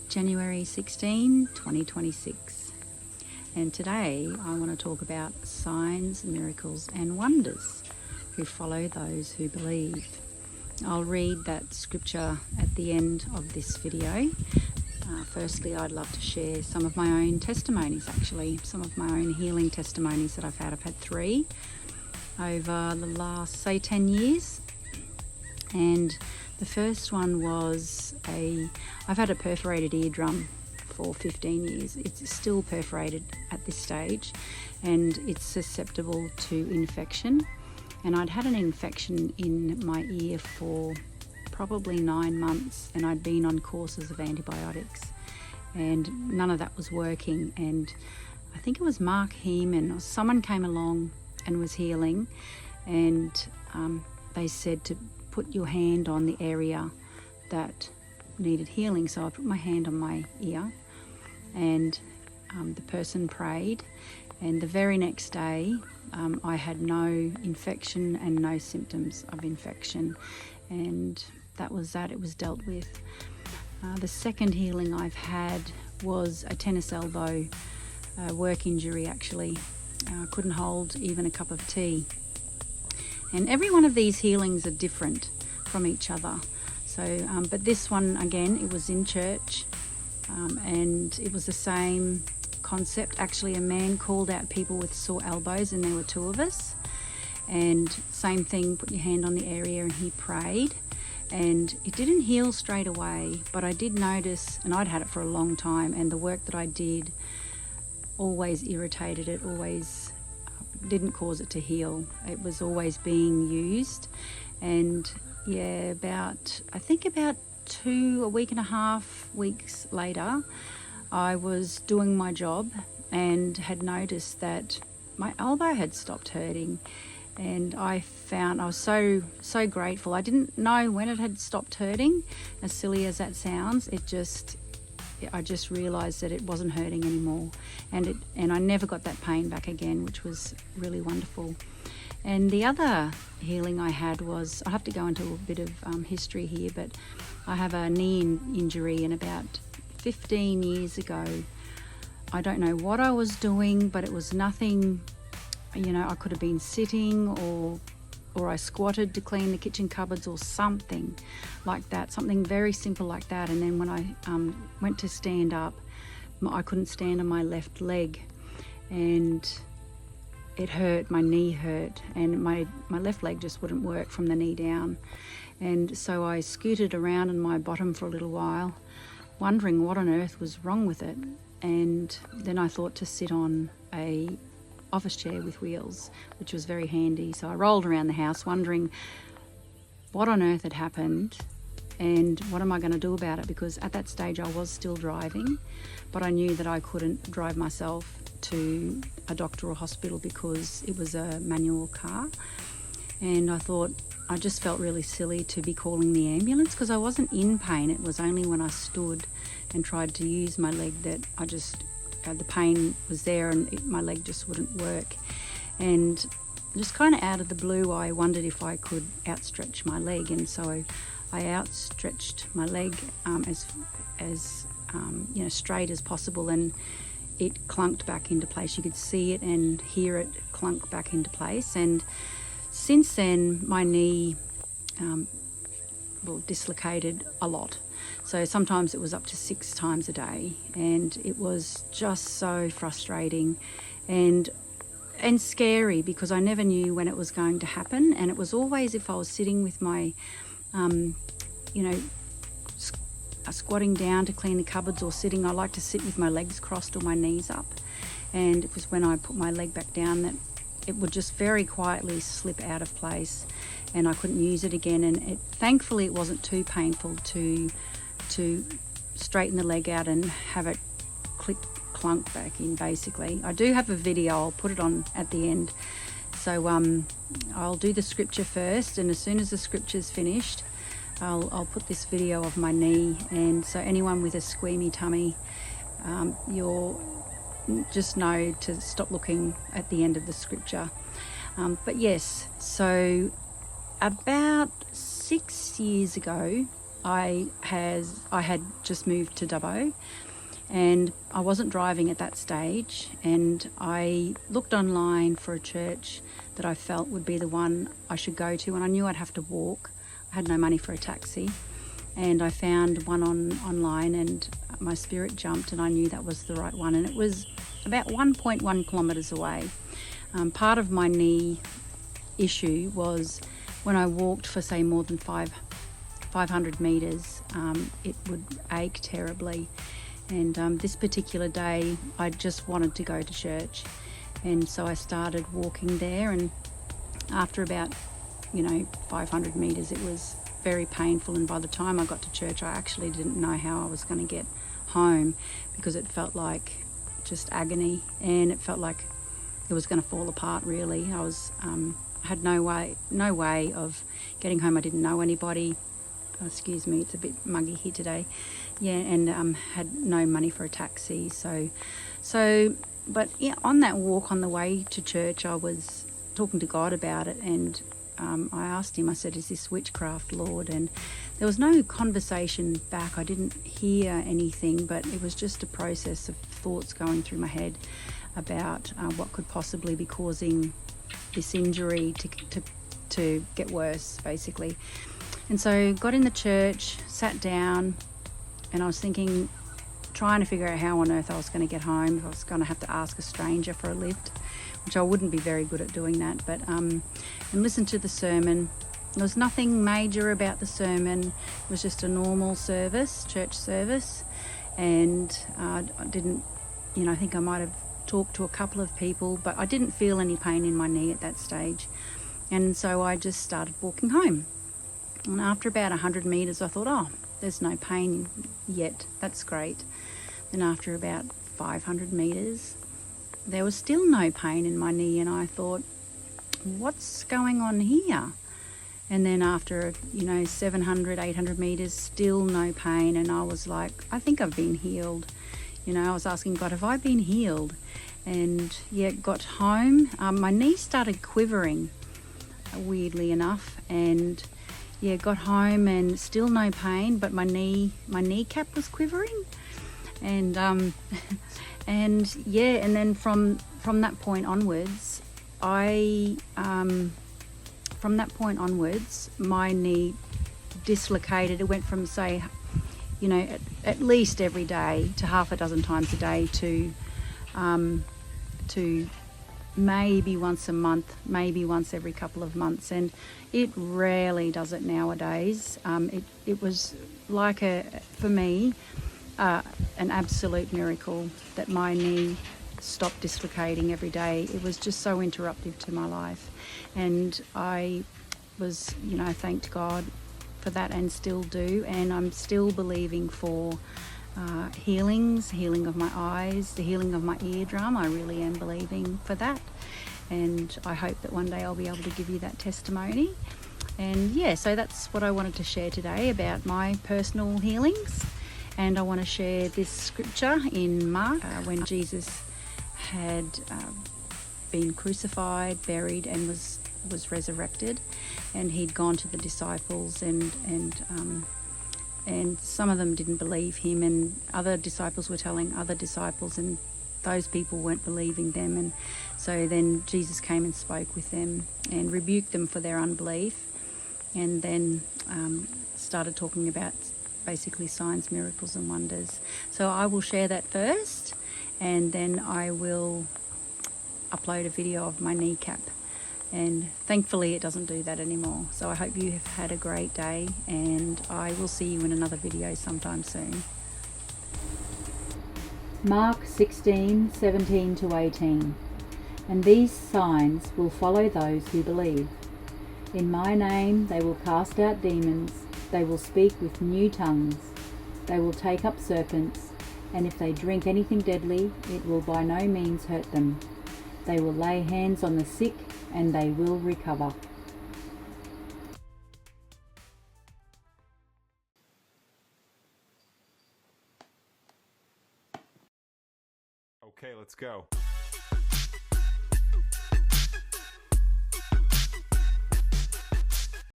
January 16, 2026. And today I want to talk about signs, miracles and wonders who follow those who believe. I'll read that scripture at the end of this video. Firstly, I'd love to share some of my own testimonies, actually, some of my own healing testimonies that I've had. I've had 3 over the last, say, 10 years. And the first one was I've had a perforated eardrum for 15 years. It's still perforated at this stage and it's susceptible to infection. And I'd had an infection in my ear for probably 9 months, and I'd been on courses of antibiotics and none of that was working. And I think it was Mark Heeman or someone came along and was healing, and they said to put your hand on the area that needed healing. So I put my hand on my ear and the person prayed, and the very next day I had no infection and no symptoms of infection, and that was that. It was dealt with. The second healing I've had was a tennis elbow, work injury actually. I couldn't hold even a cup of tea. And every one of these healings are different from each other. So, but this one, again, it was in church, and it was the same concept. Actually, a man called out people with sore elbows, and there were 2 of us. And same thing, put your hand on the area, and he prayed. And it didn't heal straight away, but I did notice, and I'd had it for a long time, and the work that I did always irritated it, always didn't cause it to heal. It was always being used. And yeah, I think about a week and a half weeks later, I was doing my job and had noticed that my elbow had stopped hurting. And I was so grateful. I didn't know when it had stopped hurting, as silly as that sounds. I just realized that it wasn't hurting anymore, and I never got that pain back again, which was really wonderful. And the other healing I had was, I have to go into a bit of history here, but I have a knee injury, and about 15 years ago, I don't know what I was doing, but it was nothing, I could have been sitting or I squatted to clean the kitchen cupboards or something like that, something very simple like that. And then when I went to stand up, I couldn't stand on my left leg, and it hurt, my knee hurt, and my left leg just wouldn't work from the knee down. And so I scooted around on my bottom for a little while, wondering what on earth was wrong with it. And then I thought to sit on a office chair with wheels, which was very handy. So I rolled around the house wondering what on earth had happened and what am I going to do about it, because at that stage I was still driving, but I knew that I couldn't drive myself to a doctor or hospital because it was a manual car. And I thought, I just felt really silly to be calling the ambulance because I wasn't in pain. It was only when I stood and tried to use my leg that the pain was there, and my leg just wouldn't work. And just kind of out of the blue, I wondered if I could outstretch my leg, and so I outstretched my leg as straight as possible, and it clunked back into place. You could see it and hear it clunk back into place. And since then, my knee dislocated a lot. So sometimes it was up to 6 times a day, and it was just so frustrating and scary because I never knew when it was going to happen. And it was always if I was sitting with my, squatting down to clean the cupboards or sitting, I like to sit with my legs crossed or my knees up. And it was when I put my leg back down that it would just very quietly slip out of place and I couldn't use it again. And thankfully it wasn't too painful to straighten the leg out and have it clunk back in, basically. I do have a video, I'll put it on at the end. So I'll do the scripture first, and as soon as the scripture's finished, I'll put this video of my knee. And so anyone with a squeamy tummy, you'll just know to stop looking at the end of the scripture. But yes, so about 6 years ago, I had just moved to Dubbo, and I wasn't driving at that stage, and I looked online for a church that I felt would be the one I should go to, and I knew I'd have to walk. I had no money for a taxi, and I found one online, and my spirit jumped, and I knew that was the right one, and it was about 1.1 kilometres away. Part of my knee issue was when I walked for, say, more than 500 metres, it would ache terribly. And this particular day, I just wanted to go to church. And so I started walking there, and after about, 500 metres, it was very painful. And by the time I got to church, I actually didn't know how I was going to get home, because it felt like just agony, and it felt like it was going to fall apart, really. I had no way of getting home. I didn't know anybody. Excuse me, it's a bit muggy here today. Yeah, and had no money for a taxi. But yeah, on that walk on the way to church, I was talking to God about it, and I asked him, I said, "Is this witchcraft, Lord?" And there was no conversation back. I didn't hear anything, but it was just a process of thoughts going through my head about what could possibly be causing this injury to get worse, basically. And so got in the church, sat down, and I was thinking, trying to figure out how on earth I was going to get home. If I was going to have to ask a stranger for a lift, which I wouldn't be very good at doing that. But and listen to the sermon. There was nothing major about the sermon. It was just a normal service, church service. And I didn't, I think I might have talked to a couple of people, but I didn't feel any pain in my knee at that stage. And so I just started walking home. And after about 100 metres, I thought, oh, there's no pain yet. That's great. Then after about 500 metres, there was still no pain in my knee, and I thought, what's going on here? And then after, 700, 800 metres, still no pain, and I was like, I think I've been healed. I was asking God, have I been healed? And yeah, got home. My knee started quivering, weirdly enough, and yeah, got home and still no pain, but my kneecap was quivering, and and yeah, and then from that point onwards, my knee dislocated. It went from, say, at least every day to half a dozen times a day to maybe once a month, maybe once every couple of months, and it rarely does it nowadays. It was like for me, an absolute miracle that my knee stopped dislocating every day. It was just so interruptive to my life, and I was, thanked God for that, and still do, and I'm still believing for healing of my eyes, the healing of my eardrum. I really am believing for that, and I hope that one day I'll be able to give you that testimony. And yeah, so that's what I wanted to share today about my personal healings. And I want to share this scripture in Mark, when Jesus had been crucified, buried, and was resurrected, and he'd gone to the disciples, and some of them didn't believe him, and other disciples were telling other disciples, and those people weren't believing them. And so then Jesus came and spoke with them and rebuked them for their unbelief, and then started talking about basically signs, miracles and wonders. So I will share that first, and then I will upload a video of my kneecap, and thankfully it doesn't do that anymore. So I hope you have had a great day, and I will see you in another video sometime soon. Mark 16:17 to 18. And these signs will follow those who believe. In my name they will cast out demons, they will speak with new tongues, they will take up serpents, and if they drink anything deadly, it will by no means hurt them. They will lay hands on the sick, and they will recover. Okay, let's go.